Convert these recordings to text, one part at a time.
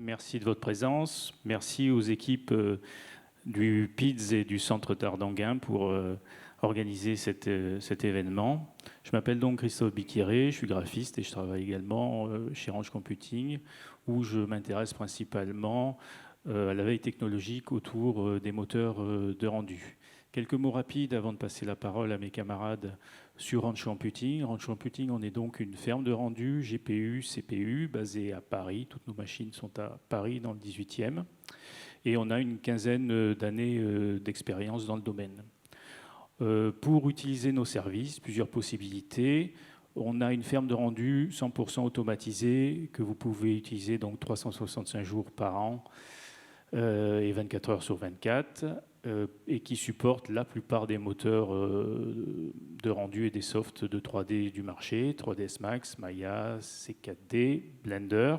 merci de votre présence. Merci aux équipes du PIDS et du Centre d'art d'Anguin pour organiser cet événement. Je m'appelle donc Christophe Biquiré, je suis graphiste et je travaille également chez Range Computing, où je m'intéresse principalement à la veille technologique autour des moteurs de rendu. Quelques mots rapides avant de passer la parole à mes camarades sur Range Computing. Range Computing, on est donc une ferme de rendu GPU, CPU, basée à Paris. Toutes nos machines sont à Paris, dans le 18e. Et on a une quinzaine d'années d'expérience dans le domaine. Pour utiliser nos services, plusieurs possibilités. On a une ferme de rendu 100% automatisée que vous pouvez utiliser donc 365 jours par an et 24 heures sur 24 et qui supporte la plupart des moteurs de rendu et des softs de 3D du marché, 3ds Max, Maya, C4D, Blender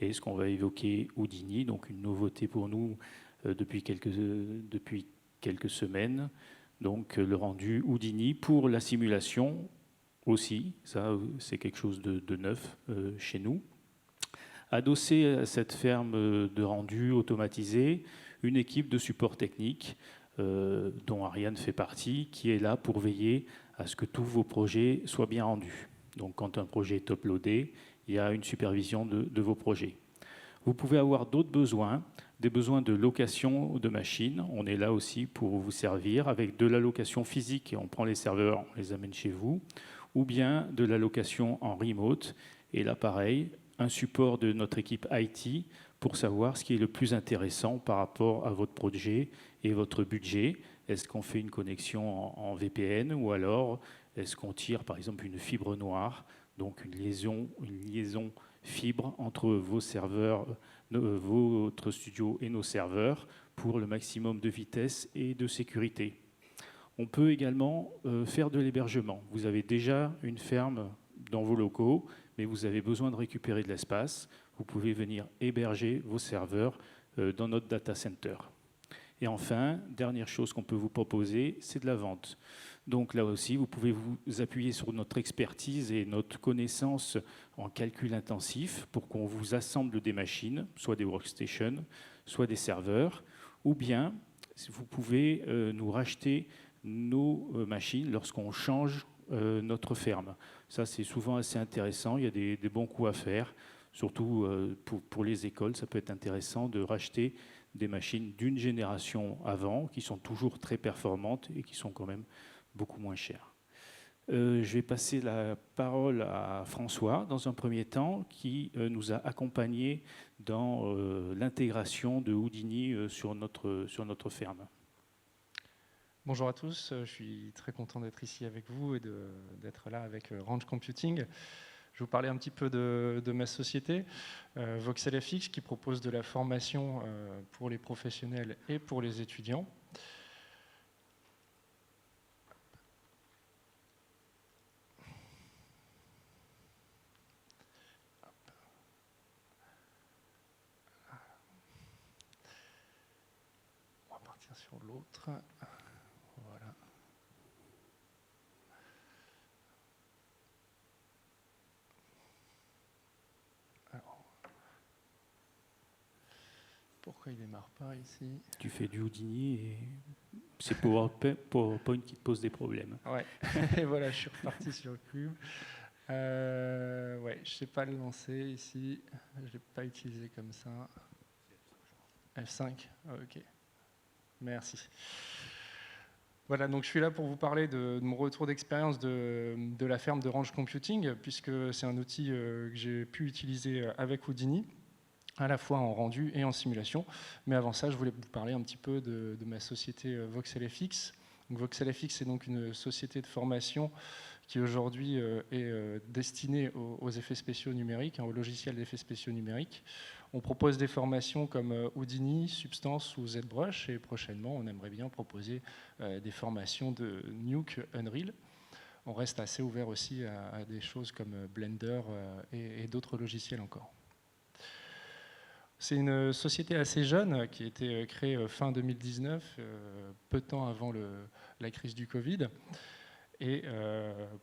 et ce qu'on va évoquer Houdini, donc une nouveauté pour nous depuis quelques semaines. Donc le rendu Houdini pour la simulation aussi, ça c'est quelque chose de neuf chez nous. Adossé à cette ferme de rendu automatisée, une équipe de support technique dont Ariane fait partie, qui est là pour veiller à ce que tous vos projets soient bien rendus. Donc quand un projet est uploadé, il y a une supervision de vos projets. Vous pouvez avoir d'autres besoins, des besoins de location de machines. On est là aussi pour vous servir avec de la location physique et on prend les serveurs, on les amène chez vous, ou bien de la location en remote. Et là, pareil, un support de notre équipe IT pour savoir ce qui est le plus intéressant par rapport à votre projet et votre budget. Est-ce qu'on fait une connexion en VPN ou alors est-ce qu'on tire par exemple une fibre noire, donc une liaison fibre entre vos serveurs, votre studio et nos serveurs pour le maximum de vitesse et de sécurité. On peut également faire de l'hébergement. Vous avez déjà une ferme dans vos locaux, mais vous avez besoin de récupérer de l'espace. Vous pouvez venir héberger vos serveurs dans notre data center. Et enfin, dernière chose qu'on peut vous proposer, c'est de la vente. Donc là aussi, vous pouvez vous appuyer sur notre expertise et notre connaissance en calcul intensif pour qu'on vous assemble des machines, soit des workstations, soit des serveurs, ou bien vous pouvez nous racheter nos machines lorsqu'on change notre ferme. Ça, c'est souvent assez intéressant. Il y a des bons coups à faire, surtout pour les écoles. Ça peut être intéressant de racheter des machines d'une génération avant, qui sont toujours très performantes et qui sont quand même beaucoup moins chères. Je vais passer la parole à François, dans un premier temps, qui nous a accompagnés dans l'intégration de Houdini sur notre ferme. Bonjour à tous, je suis très content d'être ici avec vous et d'être là avec Range Computing. Je vais vous parler un petit peu de ma société, VoxelFX, qui propose de la formation pour les professionnels et pour les étudiants. On va partir sur l'autre. Voilà. Alors, pourquoi il ne démarre pas ici? Tu fais du Houdini et c'est PowerPoint qui te pose des problèmes. Ouais, et voilà, je suis reparti sur le cube. Ouais, je ne sais pas le lancer ici. Je ne l'ai pas utilisé comme ça. F5, ok. Merci. Voilà, donc je suis là pour vous parler de mon retour d'expérience de la ferme de Range Computing, puisque c'est un outil que j'ai pu utiliser avec Houdini, à la fois en rendu et en simulation. Mais avant ça, je voulais vous parler un petit peu de ma société VoxelFX. Donc VoxelFX est donc une société de formation qui aujourd'hui est destinée aux effets spéciaux numériques, aux logiciels d'effets spéciaux numériques. On propose des formations comme Houdini, Substance ou ZBrush, et prochainement, on aimerait bien proposer des formations de Nuke, Unreal. On reste assez ouvert aussi à des choses comme Blender et d'autres logiciels encore. C'est une société assez jeune qui a été créée fin 2019, peu de temps avant la crise du Covid. Et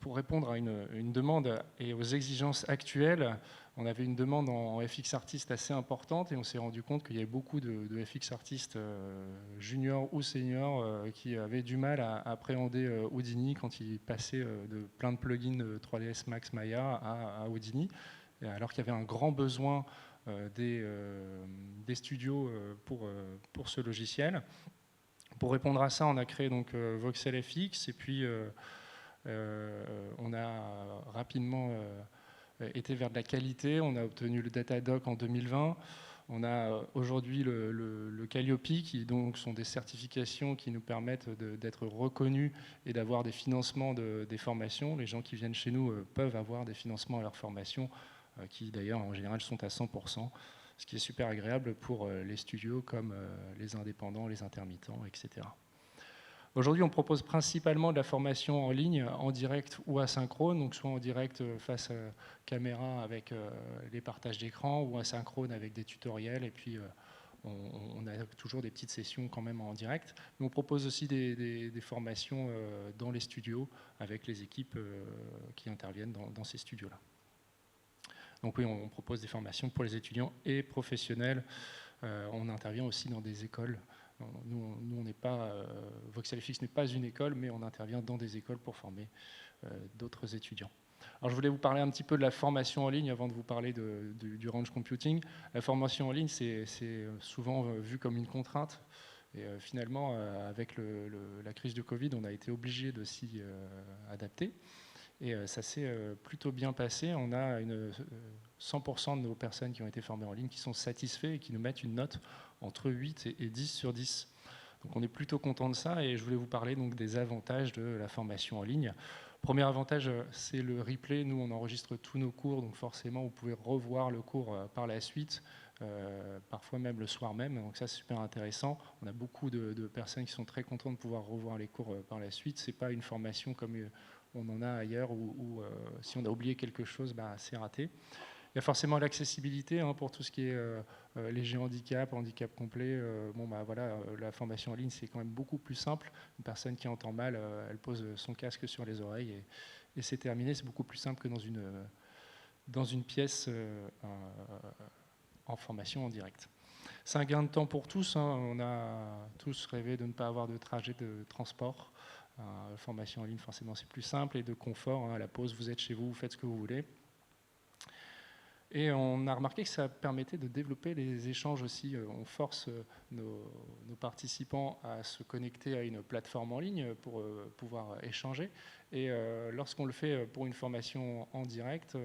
pour répondre à une demande et aux exigences actuelles, on avait une demande en FX artiste assez importante et on s'est rendu compte qu'il y avait beaucoup de FX artistes juniors ou seniors qui avaient du mal à appréhender Houdini quand ils passaient de plein de plugins de 3ds Max Maya à Houdini, alors qu'il y avait un grand besoin des studios pour ce logiciel. Pour répondre à ça, on a créé donc Voxel FX et puis on a rapidement été vers de la qualité. On a obtenu le Datadoc en 2020. On a aujourd'hui le Calliope, qui donc sont des certifications qui nous permettent d'être reconnus et d'avoir des financements des formations. Les gens qui viennent chez nous peuvent avoir des financements à leur formation, qui d'ailleurs en général sont à 100%, ce qui est super agréable pour les studios comme les indépendants, les intermittents, etc. Aujourd'hui, on propose principalement de la formation en ligne, en direct ou asynchrone, donc soit en direct face à caméra avec les partages d'écran, ou asynchrone avec des tutoriels, et puis on a toujours des petites sessions quand même en direct. Mais on propose aussi des formations dans les studios avec les équipes qui interviennent dans ces studios-là. Donc oui, on propose des formations pour les étudiants et professionnels. On intervient aussi dans des écoles. Nous on n'est pas, Voxel FX n'est pas une école, mais on intervient dans des écoles pour former d'autres étudiants. Alors je voulais vous parler un petit peu de la formation en ligne avant de vous parler du range computing. La formation en ligne, c'est souvent vu comme une contrainte. Et finalement, avec la crise de Covid, on a été obligé de s'y adapter. Et ça s'est plutôt bien passé. On a 100% de nos personnes qui ont été formées en ligne qui sont satisfaits et qui nous mettent une note entre 8 et 10 sur 10. Donc on est plutôt content de ça et je voulais vous parler donc des avantages de la formation en ligne. Premier avantage, c'est le replay. Nous, on enregistre tous nos cours, donc forcément, vous pouvez revoir le cours par la suite, parfois même le soir même. Donc ça, c'est super intéressant. On a beaucoup de personnes qui sont très contentes de pouvoir revoir les cours par la suite. C'est pas une formation comme on en a ailleurs où si on a oublié quelque chose, c'est raté. Il y a forcément l'accessibilité pour tout ce qui est léger handicap, handicap complet. La formation en ligne, c'est quand même beaucoup plus simple. Une personne qui entend mal, elle pose son casque sur les oreilles et c'est terminé. C'est beaucoup plus simple que dans une pièce en formation en direct. C'est un gain de temps pour tous. On a tous rêvé de ne pas avoir de trajet de transport. Formation en ligne, forcément, c'est plus simple et de confort. À la pause, vous êtes chez vous, vous faites ce que vous voulez. Et on a remarqué que ça permettait de développer les échanges aussi. On force nos participants à se connecter à une plateforme en ligne pour pouvoir échanger. Et lorsqu'on le fait pour une formation en direct,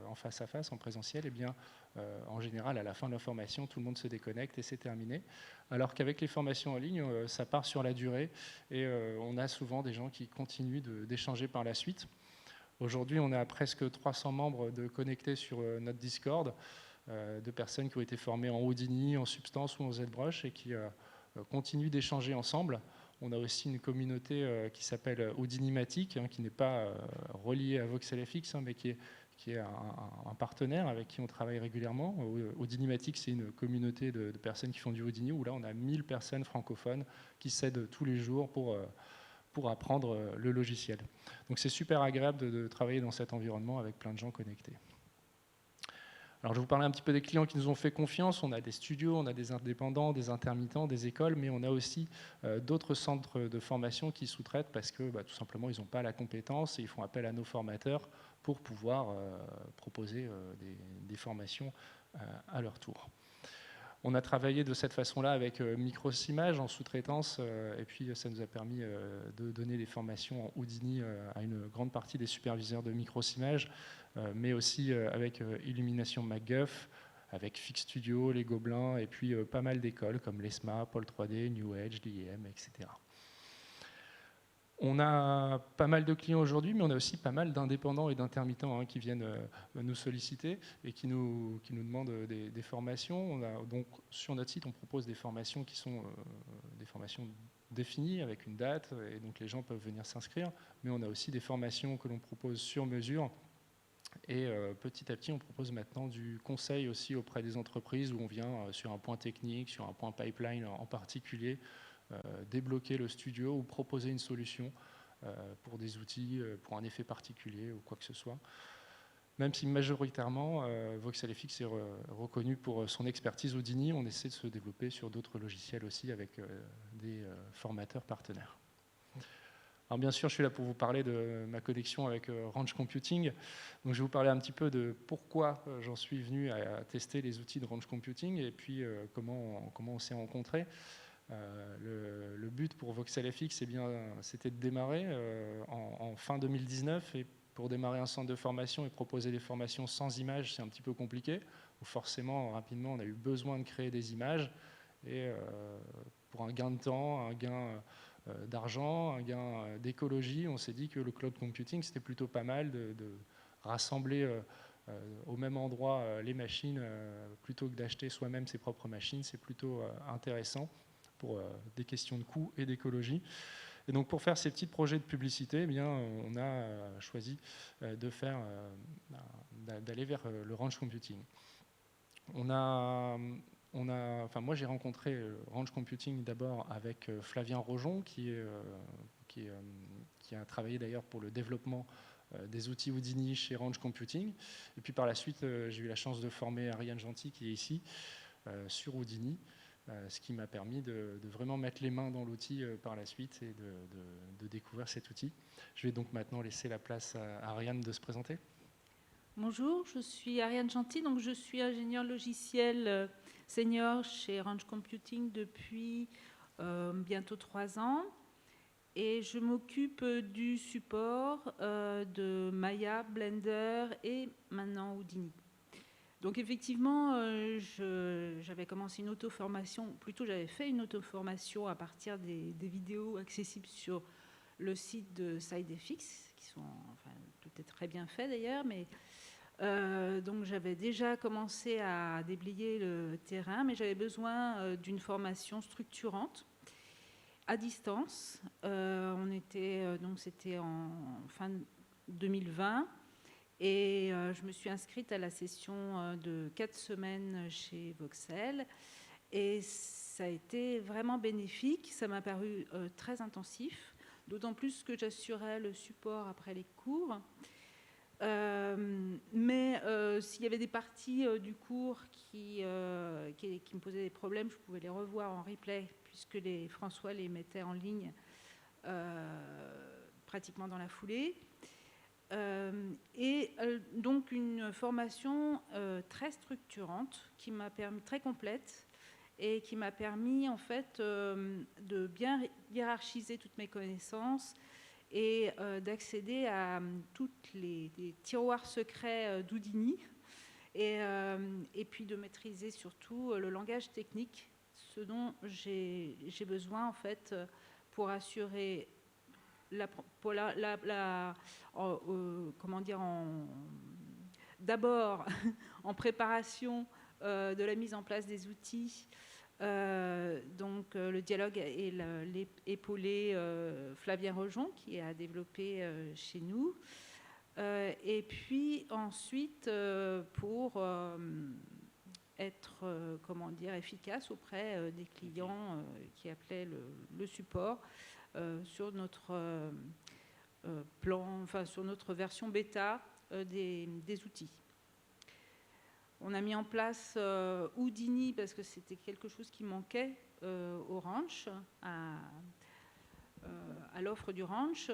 en face à face, en présentiel, eh bien, en général, à la fin de la formation, tout le monde se déconnecte et c'est terminé. Alors qu'avec les formations en ligne, ça part sur la durée et on a souvent des gens qui continuent d'échanger par la suite. Aujourd'hui, on a presque 300 membres de connectés sur notre Discord, de personnes qui ont été formées en Houdini, en Substance ou en ZBrush et qui continuent d'échanger ensemble. On a aussi une communauté qui s'appelle Houdinimatic, qui n'est pas reliée à Voxel FX, mais qui est un partenaire avec qui on travaille régulièrement. Houdinimatic, c'est une communauté de personnes qui font du Houdini, où là, on a 1000 personnes francophones qui s'aident tous les jours pour apprendre le logiciel. Donc c'est super agréable de travailler dans cet environnement avec plein de gens connectés. Alors je vais vous parler un petit peu des clients qui nous ont fait confiance. On a des studios, on a des indépendants, des intermittents, des écoles, mais on a aussi d'autres centres de formation qui sous-traitent parce que tout simplement ils n'ont pas la compétence et ils font appel à nos formateurs pour pouvoir proposer des formations à leur tour. On a travaillé de cette façon-là avec Microsimage en sous-traitance et puis ça nous a permis de donner des formations en Houdini à une grande partie des superviseurs de Microsimage, mais aussi avec Illumination MacGuff, avec Fix Studio, les Gobelins et puis pas mal d'écoles comme l'ESMA, Pôle 3D, New Edge, l'IEM, etc. On a pas mal de clients aujourd'hui, mais on a aussi pas mal d'indépendants et d'intermittents qui viennent nous solliciter et qui nous demandent des formations. Donc, sur notre site, on propose des formations qui sont des formations définies avec une date, et donc les gens peuvent venir s'inscrire. Mais on a aussi des formations que l'on propose sur mesure. Et petit à petit, on propose maintenant du conseil aussi auprès des entreprises où on vient sur un point technique, sur un point pipeline en particulier, débloquer le studio ou proposer une solution pour des outils, pour un effet particulier ou quoi que ce soit. Même si majoritairement, VoxelFX est reconnu pour son expertise Houdini, on essaie de se développer sur d'autres logiciels aussi avec des formateurs partenaires. Alors bien sûr, je suis là pour vous parler de ma connexion avec Ranch Computing. Donc, je vais vous parler un petit peu de pourquoi j'en suis venu à tester les outils de Ranch Computing et puis comment on s'est rencontrés. Le but pour VoxelFX, c'était de démarrer en fin 2019 et pour démarrer un centre de formation et proposer des formations sans images, c'est un petit peu compliqué. Donc forcément, rapidement, on a eu besoin de créer des images et pour un gain de temps, un gain d'argent, un gain d'écologie, on s'est dit que le cloud computing, c'était plutôt pas mal de rassembler au même endroit les machines plutôt que d'acheter soi-même ses propres machines. C'est plutôt intéressant pour des questions de coût et d'écologie. Et donc pour faire ces petits projets de publicité, eh bien, on a choisi d'aller vers le Ranch Computing. Moi j'ai rencontré Ranch Computing d'abord avec Flavien Rojon qui a travaillé d'ailleurs pour le développement des outils Houdini chez Ranch Computing. Et puis par la suite, j'ai eu la chance de former Ariane Gentil qui est ici sur Houdini. Ce qui m'a permis de vraiment mettre les mains dans l'outil par la suite et de découvrir cet outil. Je vais donc maintenant laisser la place à Ariane de se présenter. Bonjour, je suis Ariane Gentil, donc je suis ingénieure logiciel senior chez Ranch Computing depuis bientôt 3 ans et je m'occupe du support de Maya, Blender et maintenant Houdini. Donc effectivement, j'avais commencé une auto-formation, plutôt j'avais fait une auto-formation à partir des vidéos accessibles sur le site de SideFX, qui sont peut-être très bien faits d'ailleurs, mais donc j'avais déjà commencé à déblayer le terrain, mais j'avais besoin d'une formation structurante à distance. C'était en fin 2020. Et je me suis inscrite à la session de 4 semaines chez Voxel. Et ça a été vraiment bénéfique. Ça m'a paru très intensif, d'autant plus que j'assurais le support après les cours. Mais s'il y avait des parties du cours qui me posaient des problèmes, je pouvais les revoir en replay, puisque François les mettait en ligne pratiquement dans la foulée. Donc une formation très structurante qui m'a permis, très complète, et qui m'a permis en fait de bien hiérarchiser toutes mes connaissances et d'accéder à toutes les tiroirs secrets d'Houdini et puis de maîtriser surtout le langage technique, ce dont j'ai besoin en fait pour assurer d'abord en préparation de la mise en place des outils, donc le dialogue et épaulé Flavien Rojon qui a développé chez nous, et puis ensuite pour être efficace auprès des clients qui appelaient le support sur notre sur notre version bêta des outils. On a mis en place Houdini parce que c'était quelque chose qui manquait au Ranch, à l'offre du Ranch.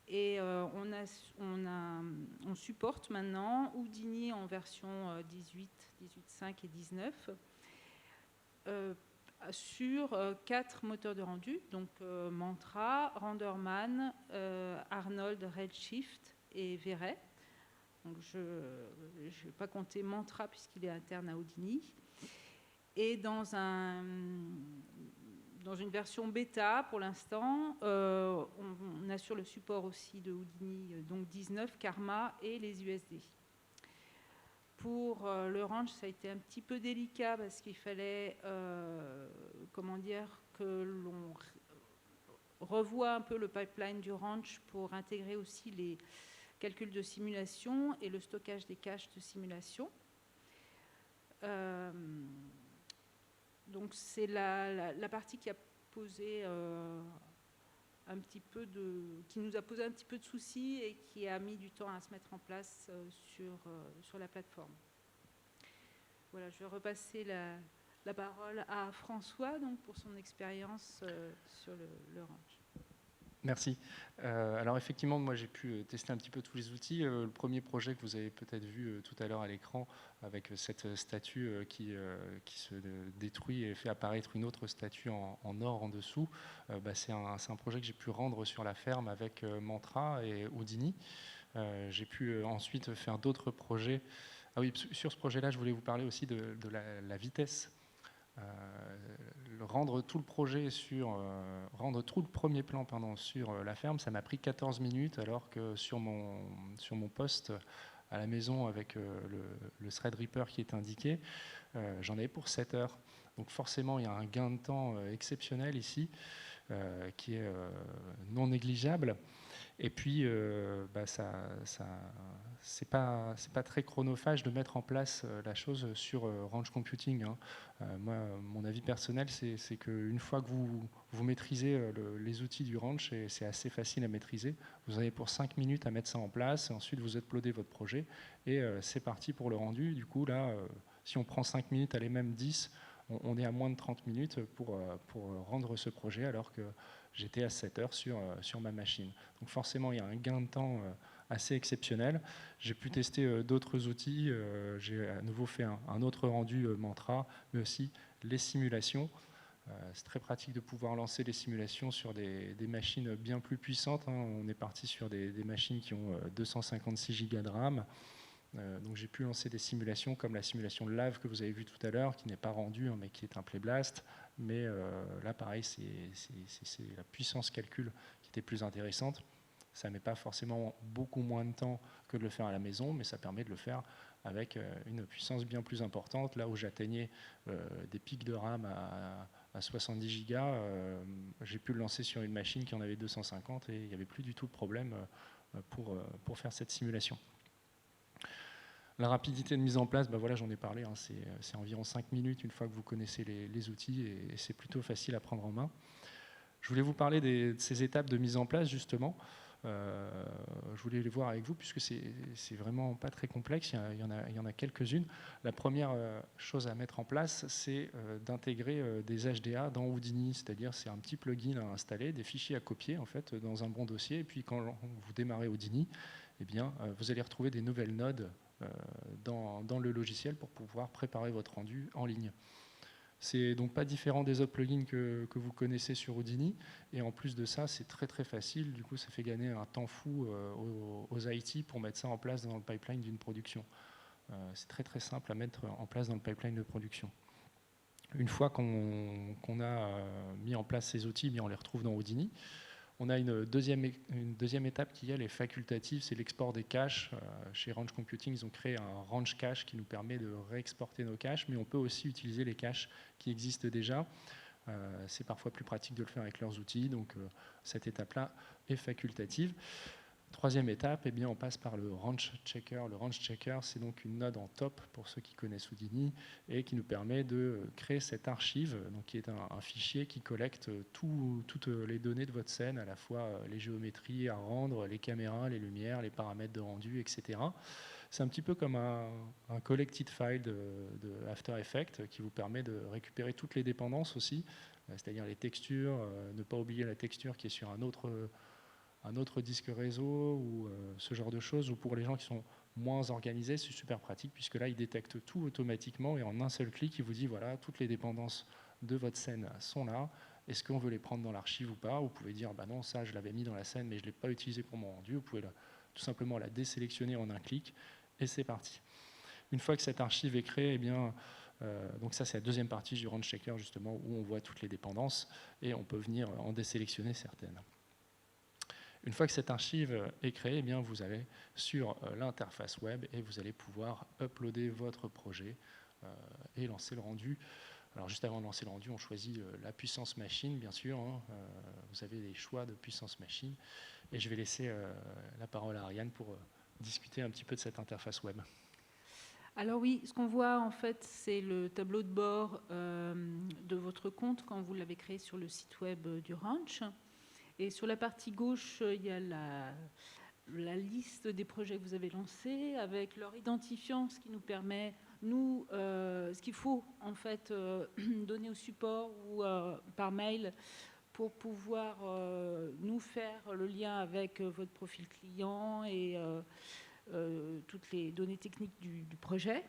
Et on supporte maintenant Houdini en version 18, 18.5 et 19 sur 4 moteurs de rendu, donc Mantra, Renderman, Arnold, Redshift et Vray. Donc je ne vais pas compter Mantra puisqu'il est interne à Houdini. Et dans une version bêta, pour l'instant, on assure le support aussi de Houdini, donc 19, Karma et les USD. Pour le Ranch, ça a été un petit peu délicat parce qu'il fallait, que l'on revoie un peu le pipeline du Ranch pour intégrer aussi les calculs de simulation et le stockage des caches de simulation. Donc c'est la partie qui a posé qui nous a posé un petit peu de soucis et qui a mis du temps à se mettre en place sur la plateforme. Voilà, je vais repasser la parole à François donc, pour son expérience sur le ranch. Merci. Alors effectivement, moi j'ai pu tester un petit peu tous les outils. Le premier projet que vous avez peut-être vu tout à l'heure à l'écran, avec cette statue qui se détruit et fait apparaître une autre statue en or en dessous, c'est un projet que j'ai pu rendre sur la ferme avec Mantra et Houdini. J'ai pu ensuite faire d'autres projets. Ah oui, sur ce projet-là, je voulais vous parler aussi de la vitesse. Rendre tout le premier plan sur la ferme, ça m'a pris 14 minutes, alors que sur mon poste à la maison avec le Threadripper qui est indiqué, j'en avais pour 7 heures. Donc forcément, il y a un gain de temps exceptionnel ici, qui est non négligeable. Et puis, c'est pas très chronophage de mettre en place la chose sur Ranch Computing. Moi, mon avis personnel, c'est qu'une fois que vous maîtrisez les outils du Ranch, c'est assez facile à maîtriser. Vous avez pour 5 minutes à mettre ça en place, et ensuite vous uploadez votre projet, et c'est parti pour le rendu. Du coup, là, si on prend 5 minutes, allez même 10, on est à moins de 30 minutes pour rendre ce projet, alors que j'étais à 7 heures sur ma machine. Donc forcément, il y a un gain de temps assez exceptionnel. J'ai pu tester d'autres outils. J'ai à nouveau fait un autre rendu Mantra, mais aussi les simulations. C'est très pratique de pouvoir lancer les simulations sur des machines bien plus puissantes. On est parti sur des machines qui ont 256 Go de RAM. Donc j'ai pu lancer des simulations comme la simulation de lave que vous avez vue tout à l'heure, qui n'est pas rendue, mais qui est un playblast. Mais là, pareil, c'est la puissance calcul qui était plus intéressante. Ça ne met pas forcément beaucoup moins de temps que de le faire à la maison, mais ça permet de le faire avec une puissance bien plus importante. Là où j'atteignais des pics de RAM à 70 Go, j'ai pu le lancer sur une machine qui en avait 250 et il n'y avait plus du tout de problème pour faire cette simulation. La rapidité de mise en place, voilà, j'en ai parlé, c'est environ 5 minutes une fois que vous connaissez les outils, et c'est plutôt facile à prendre en main. Je voulais vous parler de ces étapes de mise en place, justement. Je voulais les voir avec vous, puisque c'est vraiment pas très complexe, il y en a quelques-unes. La première chose à mettre en place, c'est d'intégrer des HDA dans Houdini, c'est-à-dire c'est un petit plugin à installer, des fichiers à copier en fait, dans un bon dossier, et puis quand vous démarrez Houdini, eh bien, vous allez retrouver des nouvelles nodes dans le logiciel pour pouvoir préparer votre rendu en ligne. C'est donc pas différent des autres plugins que vous connaissez sur Houdini, et en plus de ça, c'est très très facile. Du coup, ça fait gagner un temps fou aux IT pour mettre ça en place dans le pipeline d'une production. C'est très très simple à mettre en place dans le pipeline de production. Une fois qu'on a mis en place ces outils, on les retrouve dans Houdini. On a une deuxième étape qui, elle, est facultative, c'est l'export des caches. Chez Ranch Computing, ils ont créé un Ranch Cache qui nous permet de réexporter nos caches, mais on peut aussi utiliser les caches qui existent déjà. C'est parfois plus pratique de le faire avec leurs outils, donc cette étape-là est facultative. Troisième étape, on passe par le Ranch Checker. Le Ranch Checker, c'est donc une node en top pour ceux qui connaissent Houdini et qui nous permet de créer cette archive, donc qui est un fichier qui collecte toutes les données de votre scène, à la fois les géométries à rendre, les caméras, les lumières, les paramètres de rendu, etc. C'est un petit peu comme un collected file de After Effects qui vous permet de récupérer toutes les dépendances aussi, c'est-à-dire les textures, ne pas oublier la texture qui est sur un autre disque réseau ou ce genre de choses, ou pour les gens qui sont moins organisés, c'est super pratique puisque là, il détecte tout automatiquement et en un seul clic, il vous dit voilà, toutes les dépendances de votre scène sont là. Est-ce qu'on veut les prendre dans l'archive ou pas? Vous pouvez dire bah non, ça je l'avais mis dans la scène mais je ne l'ai pas utilisé pour mon rendu. Vous pouvez tout simplement la désélectionner en un clic et c'est parti. Une fois que cette archive est créée, donc ça c'est la deuxième partie du Ranch Checker justement où on voit toutes les dépendances et on peut venir en désélectionner certaines. Une fois que cette archive est créée, vous allez sur l'interface web et vous allez pouvoir uploader votre projet et lancer le rendu. Alors juste avant de lancer le rendu, on choisit la puissance machine, bien sûr. Vous avez les choix de puissance machine. Et je vais laisser la parole à Ariane pour discuter un petit peu de cette interface web. Alors oui, ce qu'on voit en fait, c'est le tableau de bord de votre compte quand vous l'avez créé sur le site web du Ranch. Et sur la partie gauche, il y a la liste des projets que vous avez lancés, avec leur identifiant, ce qui nous permet, nous, ce qu'il faut en fait donner au support ou par mail pour pouvoir nous faire le lien avec votre profil client et toutes les données techniques du projet.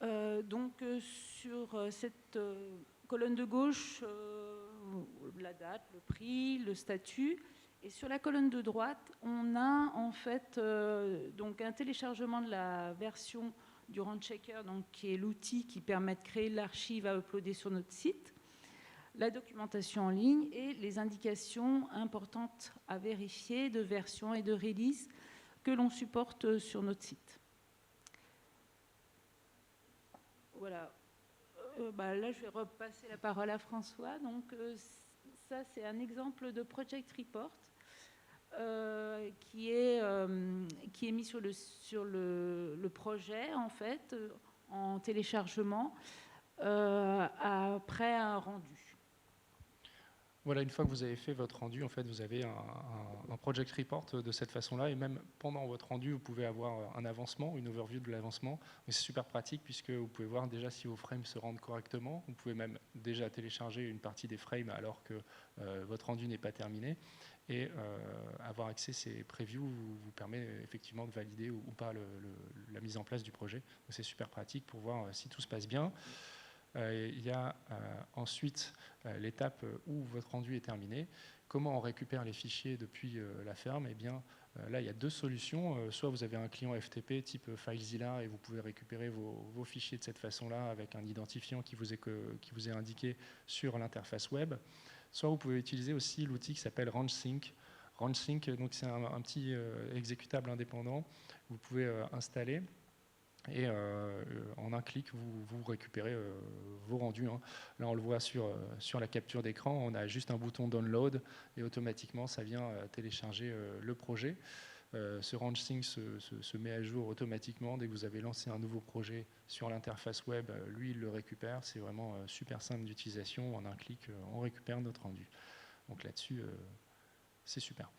Donc sur cette colonne de gauche, la date, le prix, le statut. Et sur la colonne de droite, on a en fait donc un téléchargement de la version du RangeChecker, donc qui est l'outil qui permet de créer l'archive à uploader sur notre site, la documentation en ligne et les indications importantes à vérifier de version et de release que l'on supporte sur notre site. Voilà. Là, je vais repasser la parole à François. Donc, ça, c'est un exemple de Project Report qui est mis sur le projet, en fait, en téléchargement, après un rendu. Voilà, une fois que vous avez fait votre rendu, en fait, vous avez un project report de cette façon-là, et même pendant votre rendu, vous pouvez avoir un avancement, une overview de l'avancement. C'est super pratique puisque vous pouvez voir déjà si vos frames se rendent correctement. Vous pouvez même déjà télécharger une partie des frames alors que votre rendu n'est pas terminé. Et avoir accès à ces previews vous permet effectivement de valider ou pas la mise en place du projet. C'est super pratique pour voir si tout se passe bien. Il y a ensuite l'étape où votre rendu est terminé. Comment on récupère les fichiers depuis la ferme? Eh bien, là, il y a deux solutions. Soit vous avez un client FTP type FileZilla et vous pouvez récupérer vos fichiers de cette façon-là avec un identifiant qui vous est indiqué sur l'interface web. Soit vous pouvez utiliser aussi l'outil qui s'appelle RangeSync. RangeSync, donc c'est un petit exécutable indépendant que vous pouvez installer. Et en un clic, vous récupérez vos rendus. Hein. Là, on le voit sur la capture d'écran. On a juste un bouton download et automatiquement, ça vient télécharger le projet. Ce RangeSync se met à jour automatiquement. Dès que vous avez lancé un nouveau projet sur l'interface web, lui, il le récupère. C'est vraiment super simple d'utilisation. En un clic, on récupère notre rendu. Donc là-dessus, c'est super.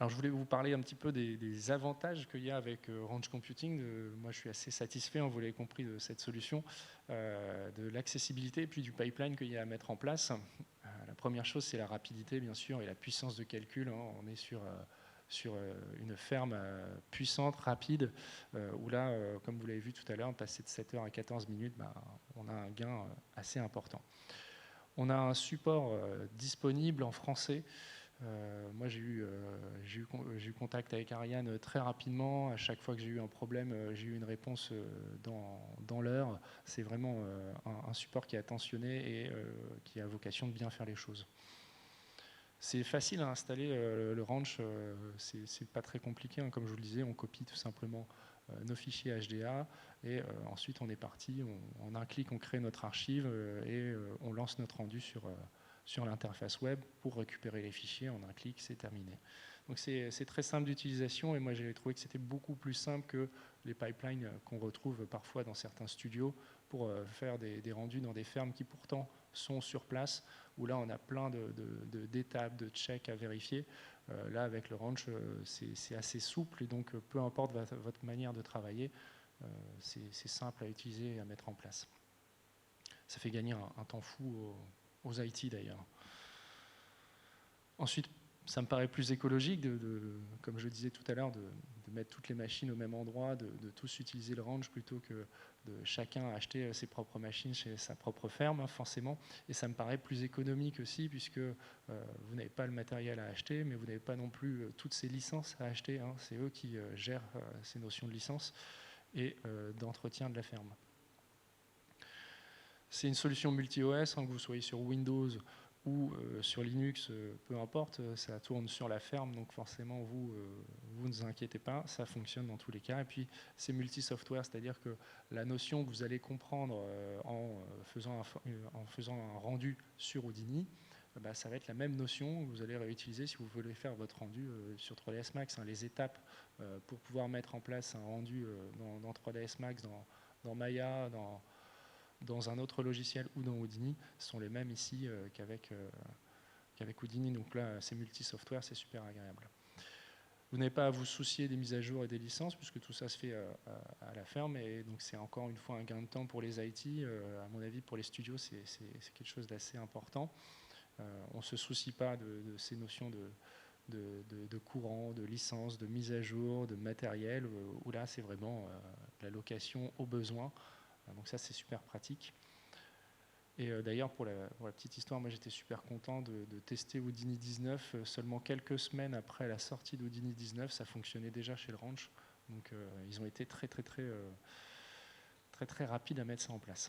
Alors, je voulais vous parler un petit peu des avantages qu'il y a avec Range Computing. Moi, je suis assez satisfait, vous l'avez compris, de cette solution, de l'accessibilité et puis du pipeline qu'il y a à mettre en place. La première chose, c'est la rapidité, bien sûr, et la puissance de calcul. Hein. On est sur une ferme puissante, rapide, où là, comme vous l'avez vu tout à l'heure, passer de 7 heures à 14 minutes, on a un gain assez important. On a un support disponible en français. Moi, j'ai eu contact avec Ariane très rapidement. À chaque fois que j'ai eu un problème, j'ai eu une réponse dans l'heure. C'est vraiment un support qui est attentionné et qui a vocation de bien faire les choses. C'est facile à installer le Range, c'est pas très compliqué. Hein. Comme je vous le disais, on copie tout simplement nos fichiers HDA et ensuite on est parti. En un clic, on crée notre archive et on lance notre rendu sur l'interface web pour récupérer les fichiers. En un clic, c'est terminé. Donc c'est très simple d'utilisation et moi j'ai trouvé que c'était beaucoup plus simple que les pipelines qu'on retrouve parfois dans certains studios pour faire des rendus dans des fermes qui pourtant sont sur place, où là on a plein d'étapes, de checks à vérifier. Là avec le Range, c'est assez souple et donc peu importe votre manière de travailler, c'est simple à utiliser et à mettre en place. Ça fait gagner un temps fou aux IT d'ailleurs. Ensuite, ça me paraît plus écologique, comme je le disais tout à l'heure, de mettre toutes les machines au même endroit, de tous utiliser le Range plutôt que de chacun acheter ses propres machines chez sa propre ferme, forcément. Et ça me paraît plus économique aussi, puisque vous n'avez pas le matériel à acheter, mais vous n'avez pas non plus toutes ces licences à acheter. Hein. C'est eux qui gèrent ces notions de licence et d'entretien de la ferme. C'est une solution multi-OS, hein, que vous soyez sur Windows ou sur Linux, peu importe, ça tourne sur la ferme, donc forcément vous ne vous inquiétez pas, ça fonctionne dans tous les cas. Et puis c'est multi-software, c'est-à-dire que la notion que vous allez comprendre en faisant un rendu sur Houdini, ça va être la même notion que vous allez réutiliser si vous voulez faire votre rendu sur 3ds Max. Hein. Les étapes pour pouvoir mettre en place un rendu dans 3ds Max, dans Maya, dans un autre logiciel ou dans Houdini sont les mêmes ici qu'avec Houdini. Donc là, c'est multi-software, c'est super agréable. Vous n'avez pas à vous soucier des mises à jour et des licences, puisque tout ça se fait à la ferme. Et donc, c'est encore une fois un gain de temps pour les IT. À mon avis, pour les studios, c'est quelque chose d'assez important. On ne se soucie pas de ces notions de courant, de licence, de mise à jour, de matériel, où là, c'est vraiment la location au besoin. Donc ça, c'est super pratique. Et d'ailleurs, pour la petite histoire, moi j'étais super content de tester Houdini 19 seulement quelques semaines après la sortie d'Houdini 19, ça fonctionnait déjà chez le Ranch. Donc ils ont été très rapides à mettre ça en place.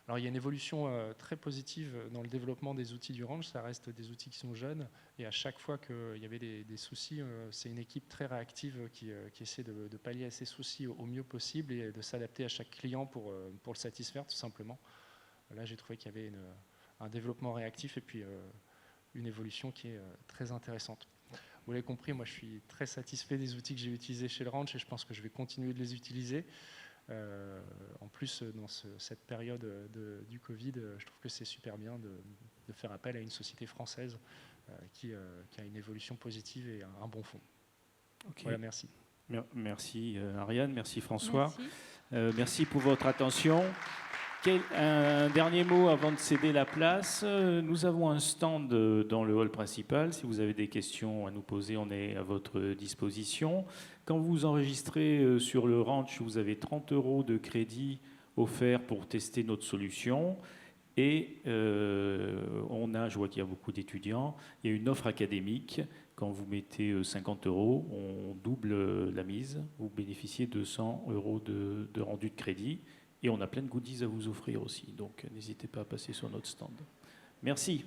Alors il y a une évolution très positive dans le développement des outils du Ranch, ça reste des outils qui sont jeunes, et à chaque fois qu'il y avait des soucis, c'est une équipe très réactive qui essaie de pallier à ces soucis au mieux possible et de s'adapter à chaque client pour le satisfaire tout simplement. Là j'ai trouvé qu'il y avait un développement réactif et puis une évolution qui est très intéressante. Vous l'avez compris, moi je suis très satisfait des outils que j'ai utilisés chez le Ranch et je pense que je vais continuer de les utiliser. En plus, dans cette période du Covid, je trouve que c'est super bien de faire appel à une société française qui a une évolution positive et un bon fond. Okay. Voilà, merci. Merci Ariane, merci François. Merci. Merci pour votre attention. Un dernier mot avant de céder la place. Nous avons un stand dans le hall principal. Si vous avez des questions à nous poser, on est à votre disposition. Quand vous enregistrez sur le Ranch, vous avez 30 € de crédit offert pour tester notre solution. Et je vois qu'il y a beaucoup d'étudiants, il y a une offre académique. Quand vous mettez 50 €, on double la mise. Vous bénéficiez de 100 € de rendu de crédit. Et on a plein de goodies à vous offrir aussi. Donc n'hésitez pas à passer sur notre stand. Merci.